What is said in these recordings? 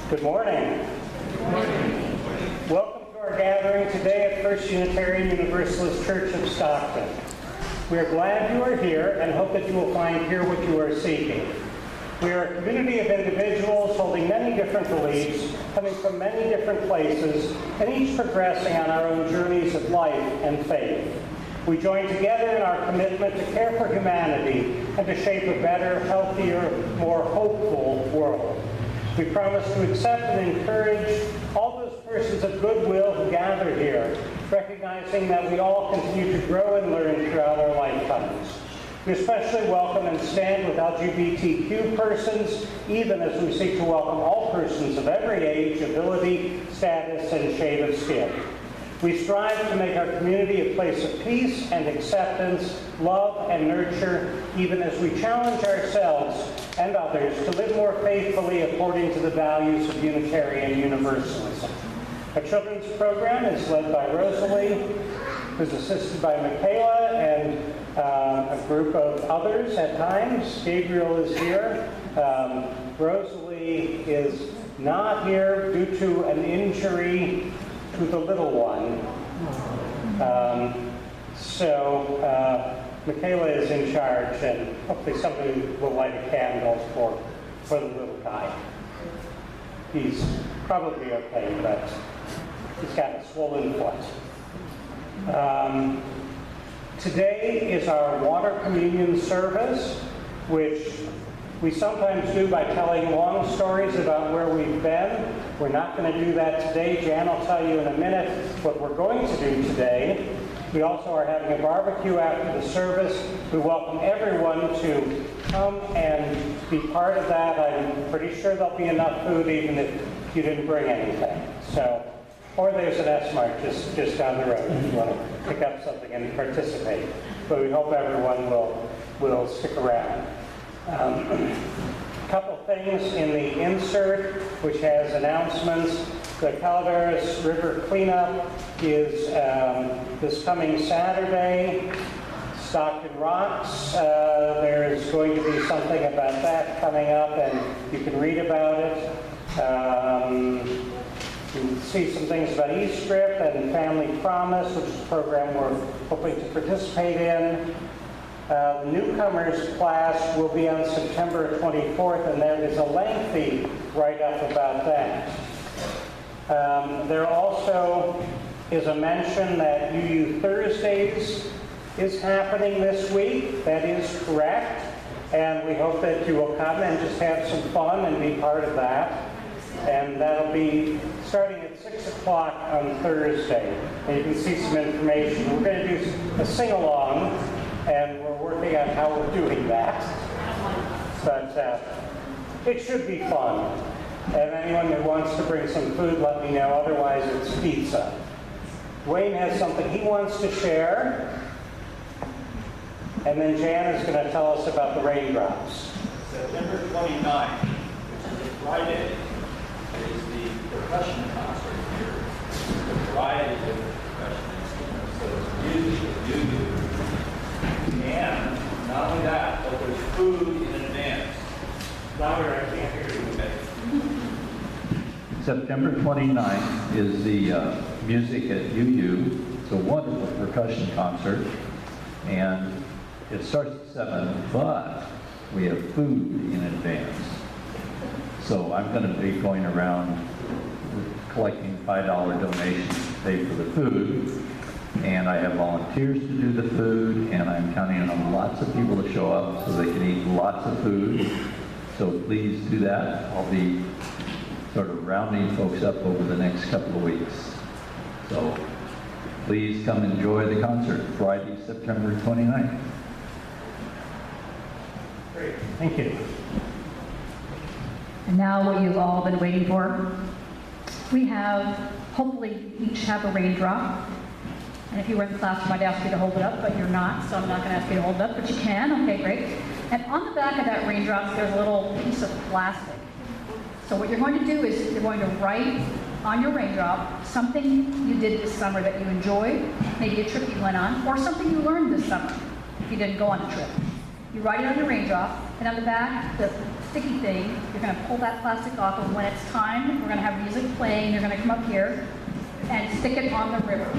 Good morning. Good morning. Welcome to our gathering today at First Unitarian Universalist Church of Stockton. We are glad you are here and hope that you will find here what you are seeking. We are a community of individuals holding many different beliefs, coming from many different places, and each progressing on our own journeys of life and faith. We join together in our commitment to care for humanity and to shape a better, healthier, more hopeful world. We promise to accept and encourage all those persons of goodwill who gather here, recognizing that we all continue to grow and learn throughout our lifetimes. We especially welcome and stand with LGBTQ persons, even as we seek to welcome all persons of every age, ability, status, and shade of skin. We strive to make our community a place of peace and acceptance, love and nurture, even as we challenge ourselves and others to live more faithfully according to the values of Unitarian Universalism. Our children's program is led by Rosalie, who's assisted by Michaela and a group of others at times. Gabriel is here. Rosalie is not here due to an injury to the little one. Michaela is in charge, and hopefully somebody will light a candle for the little guy. He's probably okay, but he's got a swollen foot. Today is our water communion service, which we sometimes do by telling long stories about where we've been. We're not going to do that today. Jan will tell you in a minute what we're going to do today. We also are having a barbecue after the service. We welcome everyone to come and be part of that. I'm pretty sure there'll be enough food even if you didn't bring anything. Or there's an S-Mart just down the road if you want to pick up something and participate. But we hope everyone will stick around. A couple things in the insert, which has announcements. The Calaveras River cleanup is this coming Saturday. Stockton Rocks, there's going to be something about that coming up, and you can read about it. You can see some things about E-Strip and Family Promise, which is a program we're hoping to participate in. The newcomers class will be on September 24th, and there is a lengthy write-up about that. There also is a mention that UU Thursdays is happening this week. That is correct, and we hope that you will come and just have some fun and be part of that. And that'll be starting at 6 o'clock on Thursday. And you can see some information. We're going to do a sing-along, and we're working on how we're doing that. But it should be fun. And anyone who wants to bring some food, let me know. Otherwise, it's pizza. Wayne has something he wants to share. And then Jan is going to tell us about the raindrops. September 29th, which is a Friday, is the percussion concert here. The variety of percussion instruments. So it's music, and not only that, but there's food in advance. Louder, I can't hear you. September 29th is the Music at UU. It's a wonderful percussion concert, and it starts at 7, but we have food in advance. So I'm going to be going around collecting $5 donations to pay for the food, and I have volunteers to do the food, and I'm counting on lots of people to show up so they can eat lots of food. So please do that. I'll be sort of rounding folks up over the next couple of weeks. So please come enjoy the concert, Friday, September 29th. Great, thank you. And now what you've all been waiting for. We hopefully each have a raindrop. And if you were in class, I might ask you to hold it up, but you're not, so I'm not going to ask you to hold it up, but you can. Okay, great. And on the back of that raindrop, there's a little piece of plastic. So what you're going to do is you're going to write on your raindrop something you did this summer that you enjoyed, maybe a trip you went on, or something you learned this summer if you didn't go on a trip. You write it on your raindrop, and on the back, the sticky thing. You're going to pull that plastic off, and when it's time, we're going to have music playing. You're going to come up here and stick it on the river.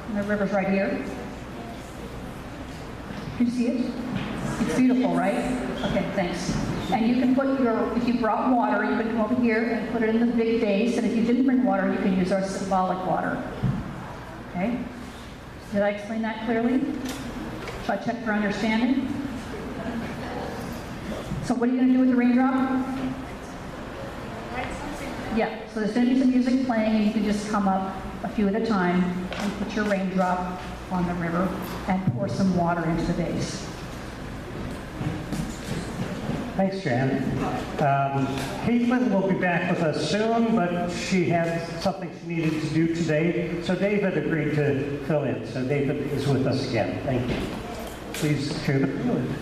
And the river's right here. Can you see it? It's beautiful, right? Okay, thanks. And you can put your, if you brought water, you can come over here and put it in the big vase. And if you didn't bring water, you can use our symbolic water. Okay? Did I explain that clearly? Should I check for understanding? So what are you going to do with the raindrop? Yeah, so there's going to be some music playing, and you can just come up a few at a time and put your raindrop on the river and pour some water into the vase. Thanks, Jan. Caitlin will be back with us soon, but she had something she needed to do today, so David agreed to fill in. So David is with us again. Thank you. Please share the prelude.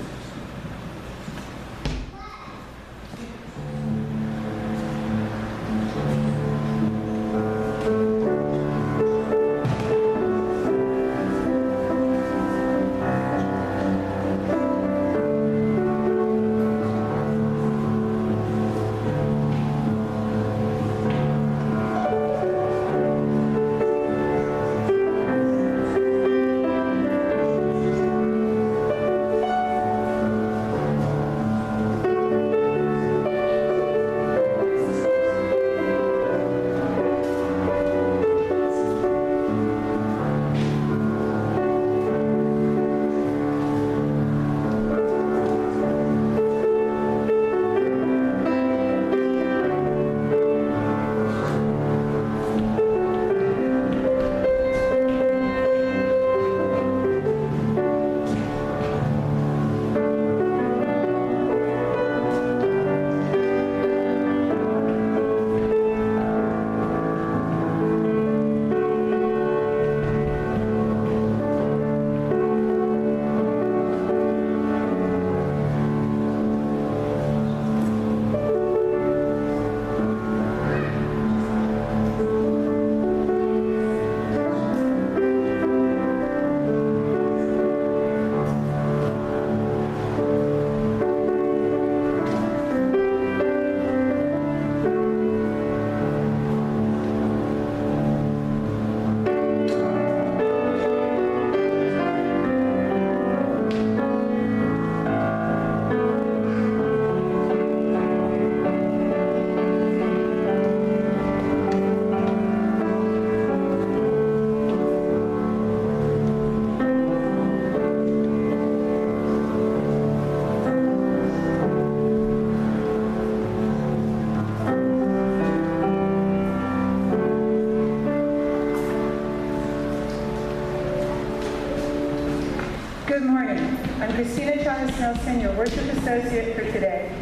Nelson, your worship associate for today.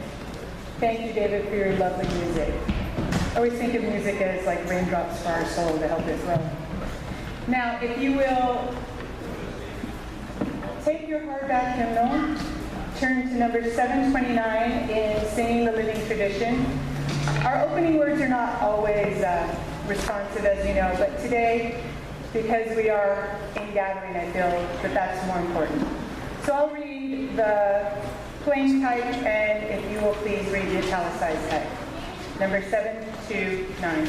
Thank you, David, for your lovely music. I always think of music as like raindrops for our soul to help it grow. Now, if you will take your hardback hymnal, turn to number 729 in Singing the Living Tradition. Our opening words are not always responsive, as you know, but today, because we are in gathering, I feel that that's more important. So I'll read the plain type, and if you will please read the italicized type. Number 729.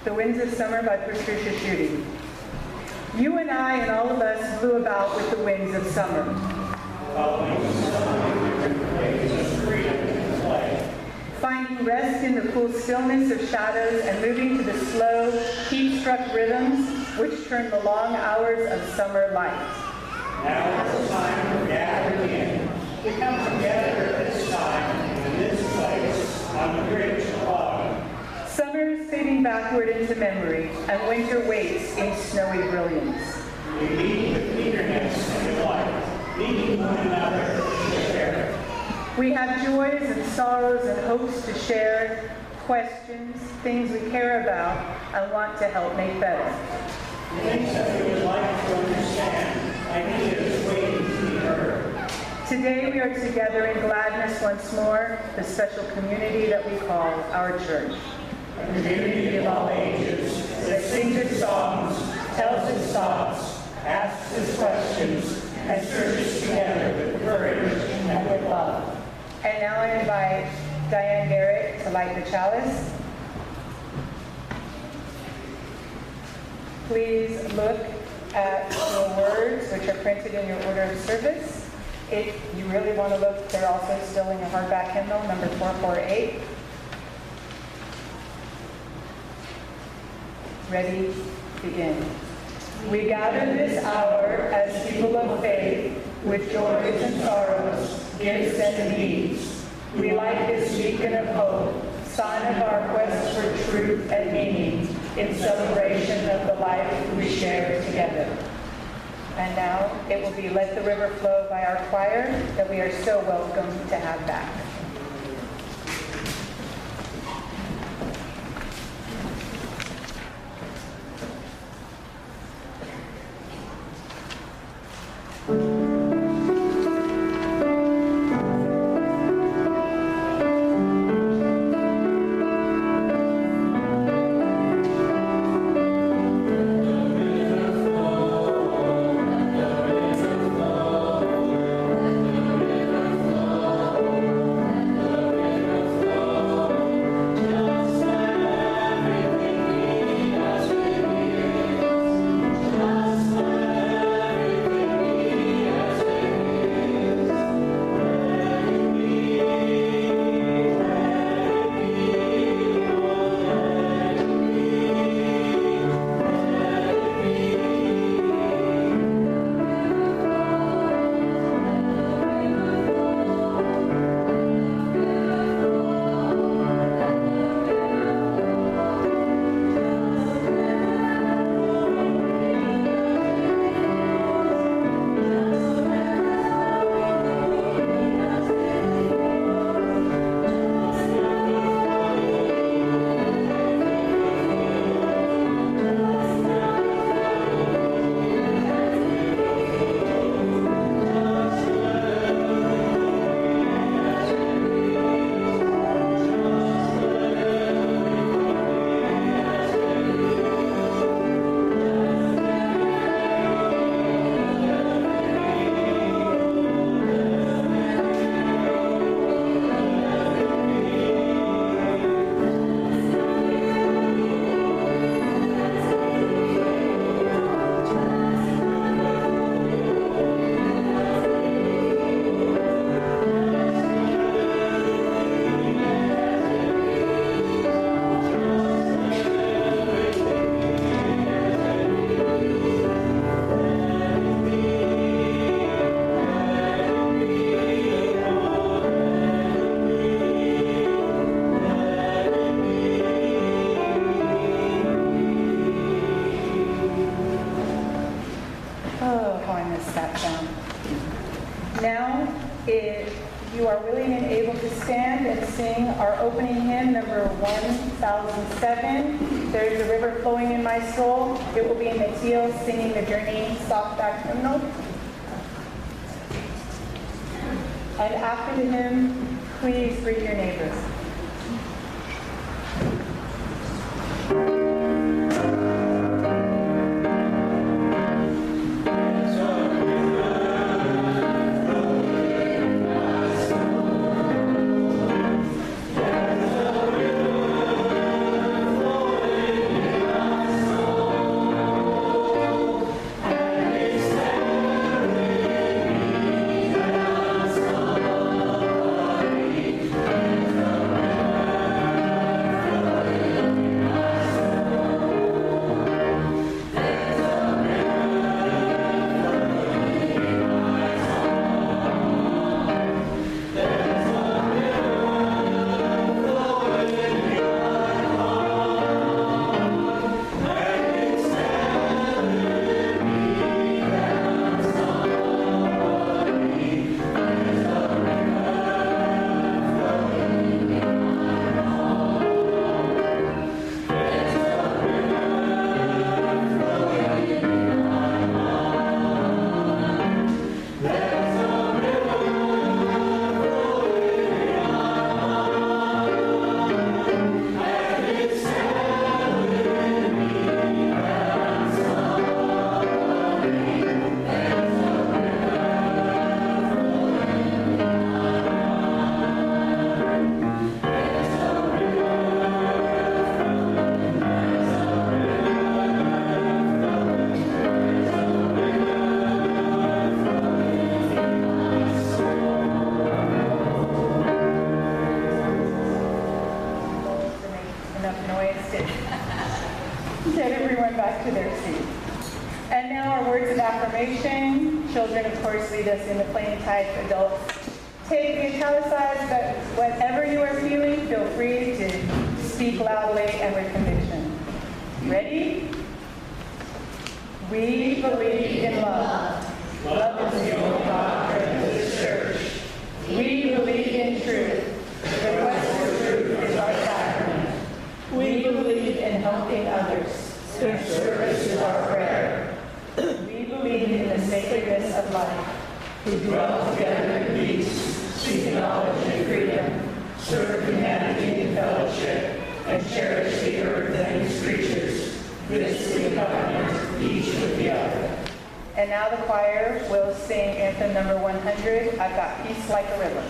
The Winds of Summer by Patricia Schutte. You and I and all of us blew about with the winds of summer. Finding rest in the cool stillness of shadows and moving to the slow, heat-struck rhythms which turn the long hours of summer light. Now is the time for gathering in. We come together at this time, in this place, on the bridge above. Summer is fading backward into memory, and winter waits in snowy brilliance. We meet with eagerness and delight, meeting one another to share. We have joys and sorrows and hopes to share, questions, things we care about, and want to help make better. Things that we would like to understand, ideas waiting to be heard. Today we are together in gladness once more, the special community that we call our church. A community of all ages that sings its songs, tells its thoughts, asks its questions, and search us together with courage and with love. And now I invite Diane Garrett to light the chalice. Please look at the words which are printed in your order of service. If you really want to look, they're also still in your hardback hymnal, number 448. Ready, begin. We gather this hour as people of faith with joys and sorrows, gifts and needs. We light this beacon of hope, sign of our quest for truth and meaning in celebration of the life we share together. And now it will be Let the River Flow by our choir that we are so welcome to have back. Now, if you are willing and able to stand and sing our opening hymn, number 1007, There's a River Flowing in My Soul. It will be in the teal singing the Journey softback hymnal. And after the hymn, please greet your neighbors. Thank you. back to their seat. And now our words of affirmation. Children, of course, lead us in the plain type. Adults take the italicized, but whatever you are feeling, feel free to speak loudly and with conviction. Ready? We believe in love. Love is the only doctrine of this church. We believe in truth. The quest for truth is our sacrament. We believe in helping others. Service is our prayer. We believe in the sacredness of life. Who dwell together in peace, seek knowledge and freedom, serve humanity in fellowship, and cherish the earth and its creatures. This is the covenant, each with the other. And now the choir will sing anthem number 100, I've Got Peace Like a River.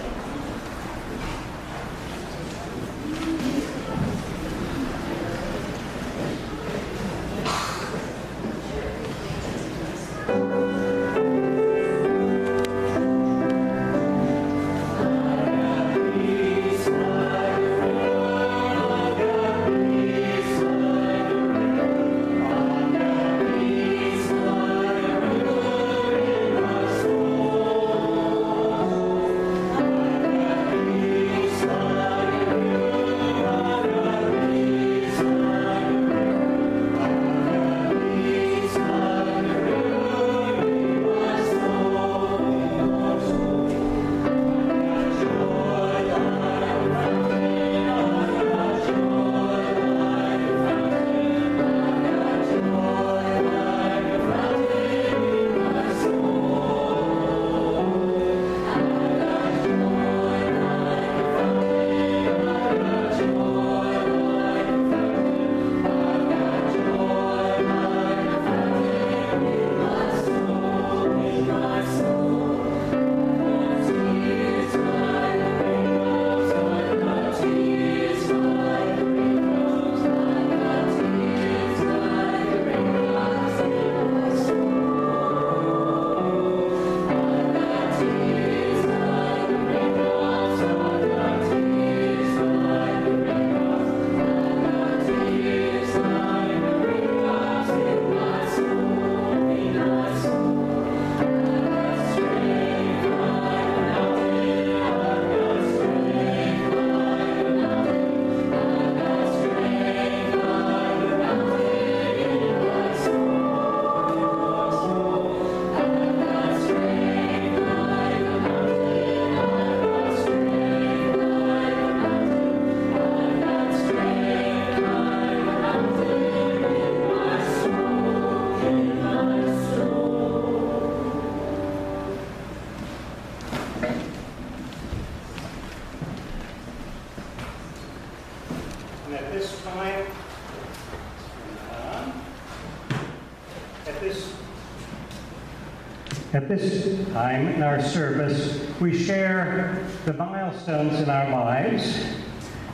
At this time in our service, we share the milestones in our lives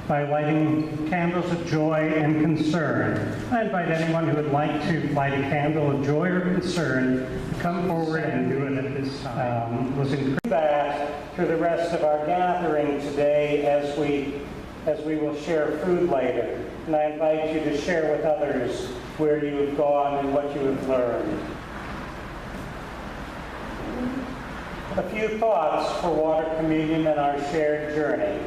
by lighting candles of joy and concern. I invite anyone who would like to light a candle of joy or concern to come forward and do it at this time. Let's include that through the rest of our gathering today as we will share food later. And I invite you to share with others where you have gone and what you have learned. A few thoughts for water communion and our shared journey.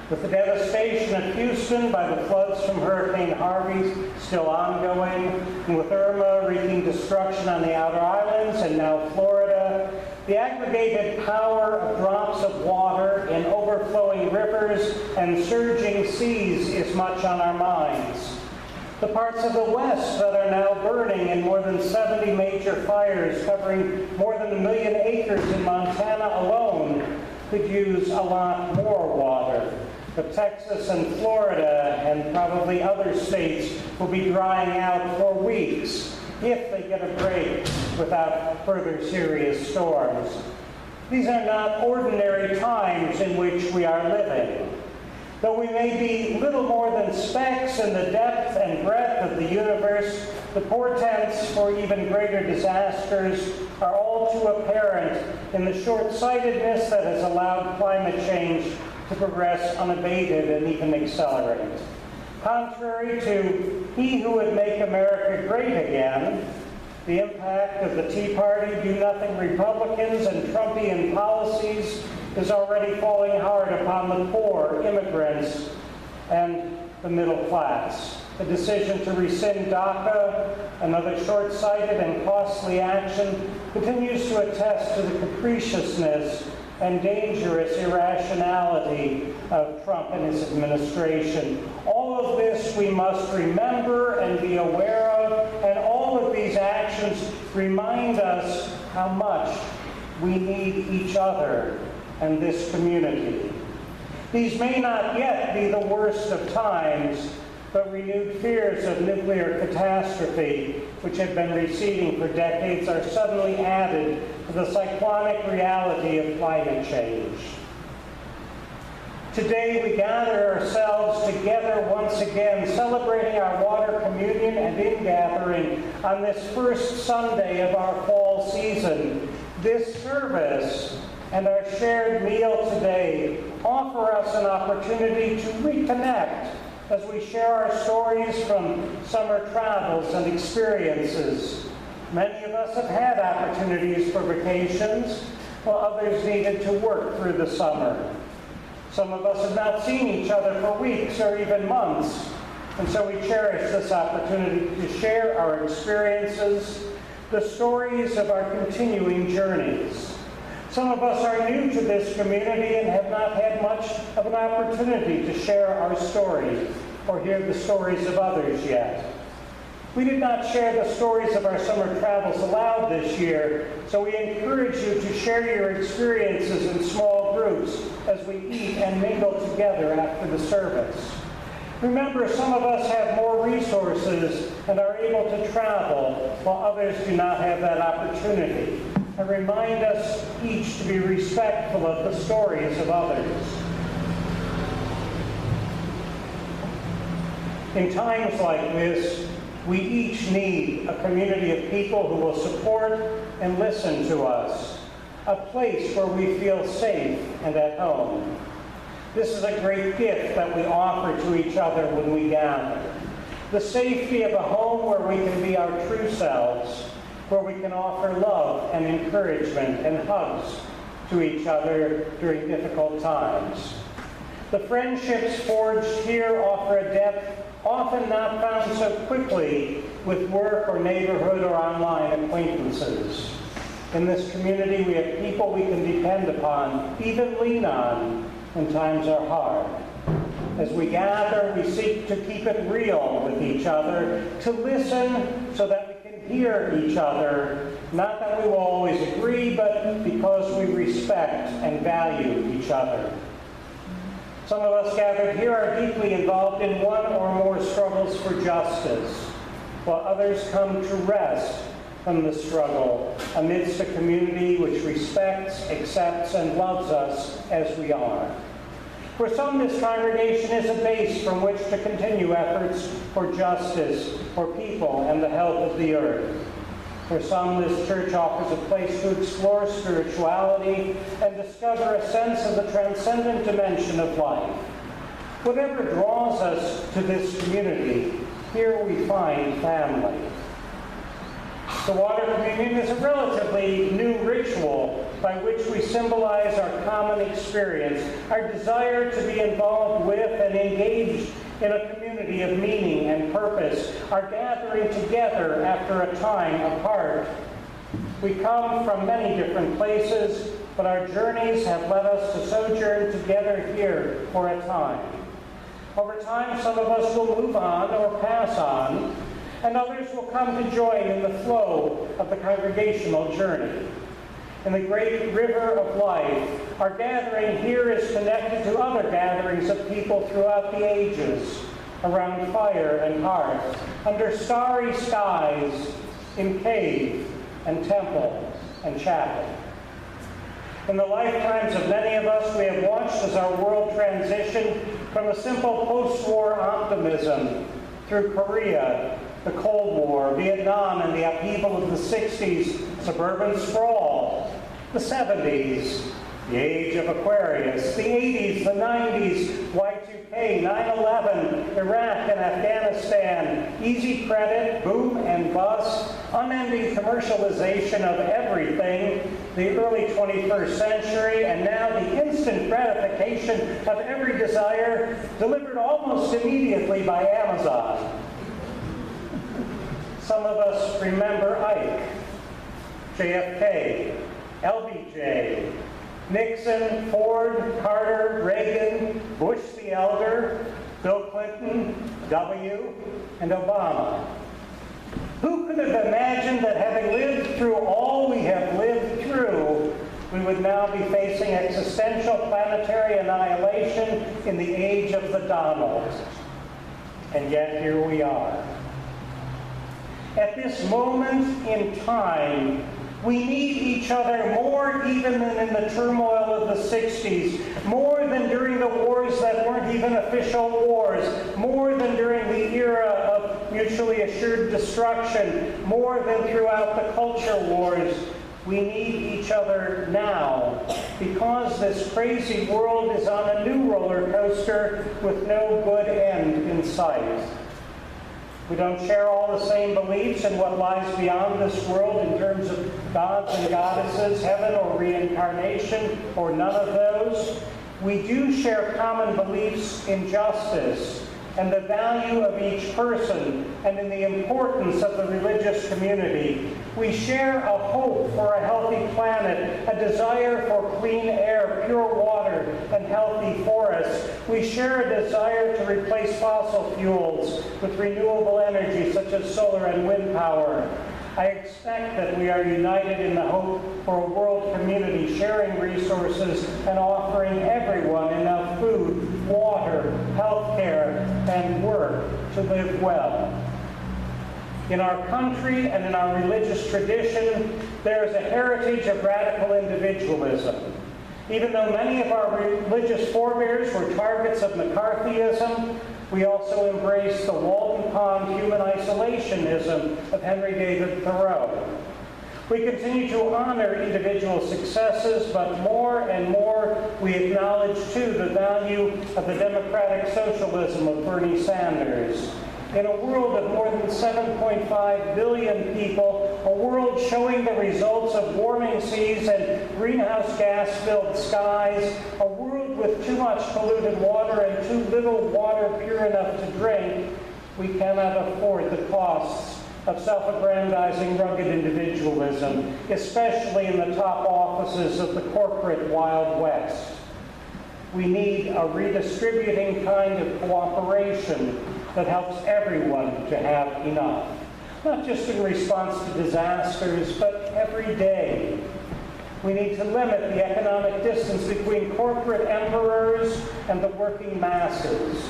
With the devastation of Houston by the floods from Hurricane Harvey still ongoing, and with Irma wreaking destruction on the outer islands and now Florida, the aggregated power of drops of water in overflowing rivers and surging seas is much on our minds. The parts of the West that are now burning in more than 70 major fires covering more than 1 million acres in Montana alone could use a lot more water. But Texas and Florida and probably other states will be drying out for weeks if they get a break without further serious storms. These are not ordinary times in which we are living. Though we may be little more than specks in the depth and breadth of the universe, the portents for even greater disasters are all too apparent in the short-sightedness that has allowed climate change to progress unabated and even accelerate. Contrary to "He who would make America great again," the impact of the Tea Party, do-nothing Republicans, and Trumpian policies is already falling hard upon the poor, immigrants, and the middle class. The decision to rescind DACA, another short-sighted and costly action, continues to attest to the capriciousness and dangerous irrationality of Trump and his administration. All of this we must remember and be aware of, and all of these actions remind us how much we need each other and this community. These may not yet be the worst of times, but renewed fears of nuclear catastrophe, which have been receding for decades, are suddenly added to the cyclonic reality of climate change. Today we gather ourselves together once again, celebrating our water communion and ingathering on this first Sunday of our fall season. This service and our shared meal today offer us an opportunity to reconnect as we share our stories from summer travels and experiences. Many of us have had opportunities for vacations, while others needed to work through the summer. Some of us have not seen each other for weeks or even months, and so we cherish this opportunity to share our experiences, the stories of our continuing journeys. Some of us are new to this community and have not had much of an opportunity to share our story or hear the stories of others yet. We did not share the stories of our summer travels aloud this year, so we encourage you to share your experiences in small groups as we eat and mingle together after the service. Remember, some of us have more resources and are able to travel, while others do not have that opportunity. And remind us each to be respectful of the stories of others. In times like this, we each need a community of people who will support and listen to us, a place where we feel safe and at home. This is a great gift that we offer to each other when we gather. The safety of a home where we can be our true selves, where we can offer love and encouragement and hugs to each other during difficult times. The friendships forged here offer a depth often not found so quickly with work or neighborhood or online acquaintances. In this community, we have people we can depend upon, even lean on, when times are hard. As we gather, we seek to keep it real with each other, to listen so that we can hear each other, not that we will always agree, but because we respect and value each other. Some of us gathered here are deeply involved in one or more struggles for justice, while others come to rest from the struggle amidst a community which respects, accepts, and loves us as we are. For some, this congregation is a base from which to continue efforts for justice, for people, and the health of the earth. For some, this church offers a place to explore spirituality and discover a sense of the transcendent dimension of life. Whatever draws us to this community, here we find family. The water communion is a relatively new ritual by which we symbolize our common experience, our desire to be involved with and engaged in a community of meaning and purpose, our gathering together after a time apart. We come from many different places, but our journeys have led us to sojourn together here for a time. Over time, some of us will move on or pass on, and others will come to join in the flow of the congregational journey. In the great river of life, our gathering here is connected to other gatherings of people throughout the ages, around fire and hearth, under starry skies, in cave and temple and chapel. In the lifetimes of many of us, we have watched as our world transitioned from a simple post-war optimism through Korea, the Cold War, Vietnam, and the upheaval of the 60s, suburban sprawl, the 70s, The age of Aquarius, the 80s, the 90s, Y2K, 9/11, Iraq and Afghanistan, easy credit, boom and bust, unending commercialization of everything, the early 21st century, and now the instant gratification of every desire delivered almost immediately by Amazon. Some of us remember Ike, JFK, LBJ, Nixon, Ford, Carter, Reagan, Bush the Elder, Bill Clinton, W, and Obama. Who could have imagined that having lived through all we have lived through, we would now be facing existential planetary annihilation in the age of the Donald? And yet here we are. At this moment in time, we need each other more even than in the turmoil of the 60s, more than during the wars that weren't even official wars, more than during the era of mutually assured destruction, more than throughout the culture wars. We need each other now, because this crazy world is on a new roller coaster with no good end in sight. We don't share all the same beliefs in what lies beyond this world in terms of gods and goddesses, heaven or reincarnation, or none of those. We do share common beliefs in justice and the value of each person and in the importance of the religious community. We share a hope for a healthy planet, a desire for clean air, pure water, and healthy forests. We share a desire to replace fossil fuels with renewable energy such as solar and wind power. I expect that we are united in the hope for a world community sharing resources and offering everyone enough food, water, health care, and work to live well. In our country and in our religious tradition, there is a heritage of radical individualism. Even though many of our religious forebears were targets of McCarthyism, we also embrace the Walden Pond human isolationism of Henry David Thoreau. We continue to honor individual successes, but more and more we acknowledge, too, the value of the democratic socialism of Bernie Sanders. In a world of more than 7.5 billion people, a world showing the results of warming seas and greenhouse gas-filled skies, a world with too much polluted water and too little water pure enough to drink, we cannot afford the costs of self-aggrandizing rugged individualism, especially in the top offices of the corporate Wild West. We need a redistributing kind of cooperation that helps everyone to have enough, not just in response to disasters, but every day. We need to limit the economic distance between corporate emperors and the working masses.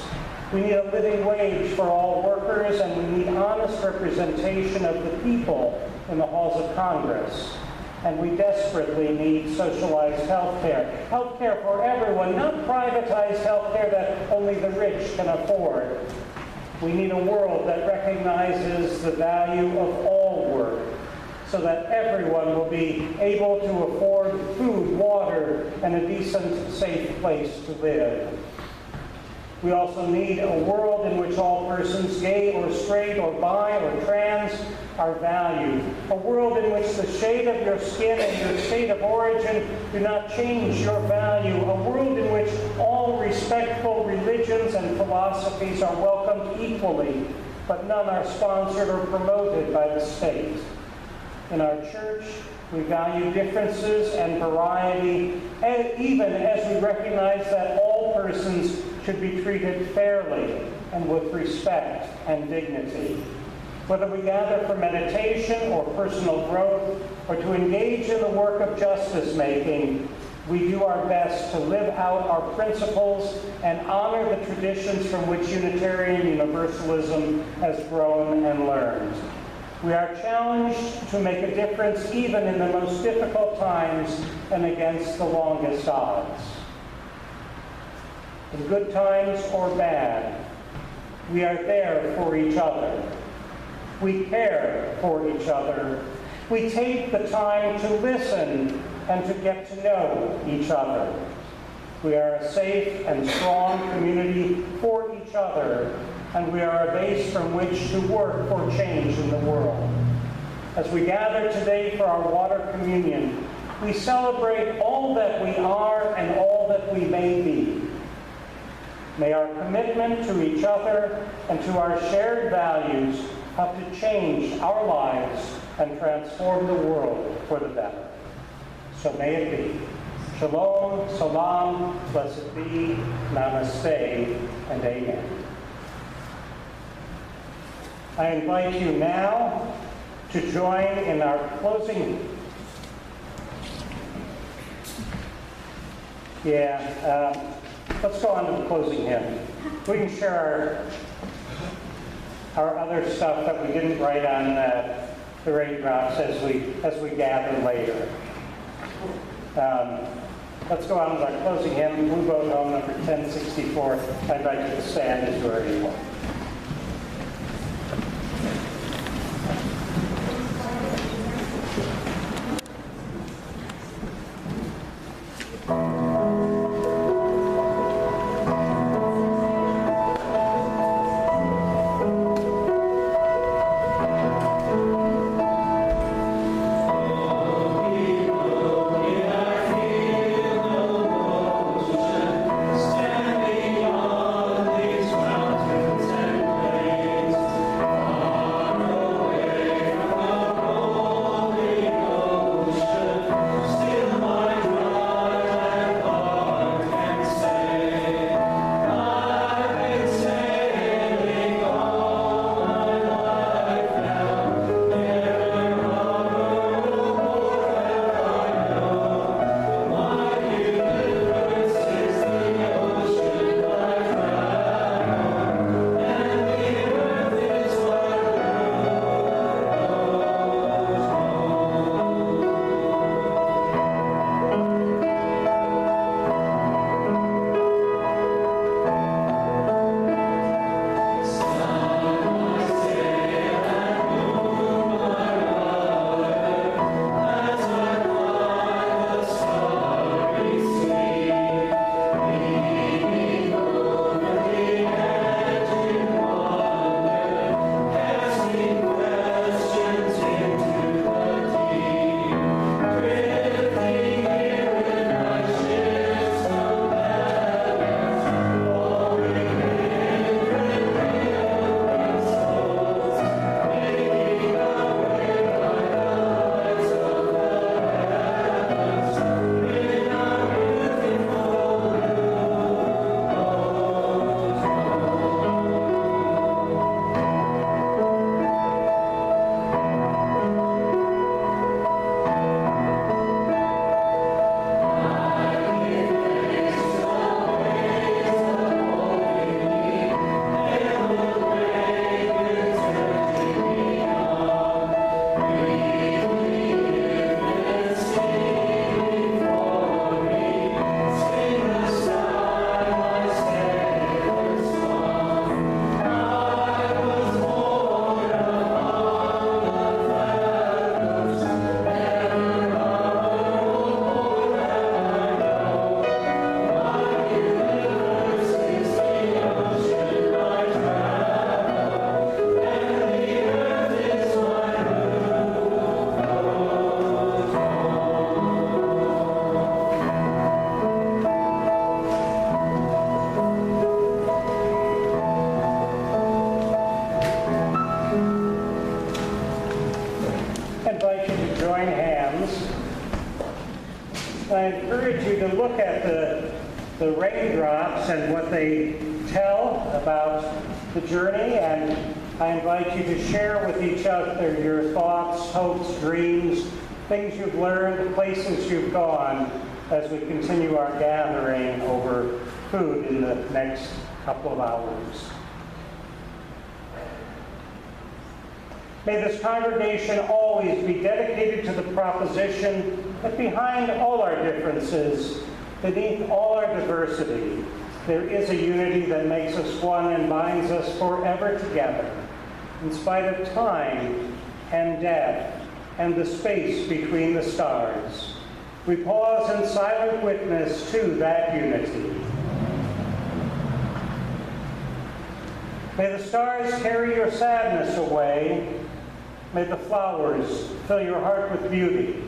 We need a living wage for all workers, and we need honest representation of the people in the halls of Congress. And we desperately need socialized health care. Health care for everyone, not privatized health care that only the rich can afford. We need a world that recognizes the value of all work, so that everyone will be able to afford food, water, and a decent, safe place to live. We also need a world in which all persons, gay or straight or bi or trans, are valued. A world in which the shade of your skin and your state of origin do not change your value. A world in which all respectful religions and philosophies are welcomed equally, but none are sponsored or promoted by the state. In our church, we value differences and variety, even as we recognize that all persons should be treated fairly and with respect and dignity. Whether we gather for meditation or personal growth or to engage in the work of justice making, we do our best to live out our principles and honor the traditions from which Unitarian Universalism has grown and learned. We are challenged to make a difference even in the most difficult times and against the longest odds. In good times or bad, we are there for each other. We care for each other. We take the time to listen and to get to know each other. We are a safe and strong community for each other, and we are a base from which to work for change in the world. As we gather today for our water communion, we celebrate all that we are and all that we may be. May our commitment to each other and to our shared values help to change our lives and transform the world for the better. So may it be. Shalom, salam, blessed be, namaste, and amen. I invite you now to join in our closing. Let's go on to the closing hymn. We can share our other stuff that we didn't write on the raindrops as we gather later. Let's go on with our closing hymn, Blue Boat Home, number 1064. I invite you to stand as you are able. I encourage you to look at the raindrops and what they tell about the journey, and I invite you to share with each other your thoughts, hopes, dreams, things you've learned, places you've gone, as we continue our gathering over food in the next couple of hours. May this congregation always be dedicated to the proposition that behind all our differences, beneath all our diversity, there is a unity that makes us one and binds us forever together, in spite of time and death and the space between the stars. We pause in silent witness to that unity. May the stars carry your sadness away. May the flowers fill your heart with beauty.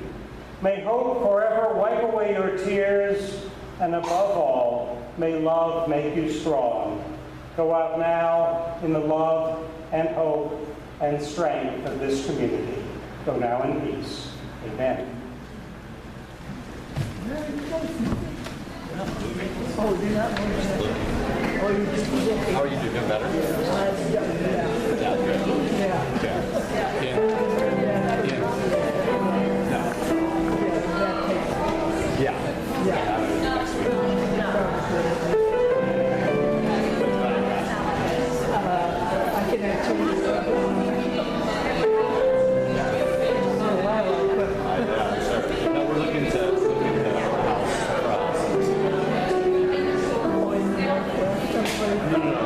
May hope forever wipe away your tears. And above all, may love make you strong. Go out now in the love and hope and strength of this community. Go now in peace. Amen. How are you doing? Better? Yeah, good. Next week. I can actually. Oh, wow. No, we're looking to our house for us. Oh, in the Northwest, someplace. No.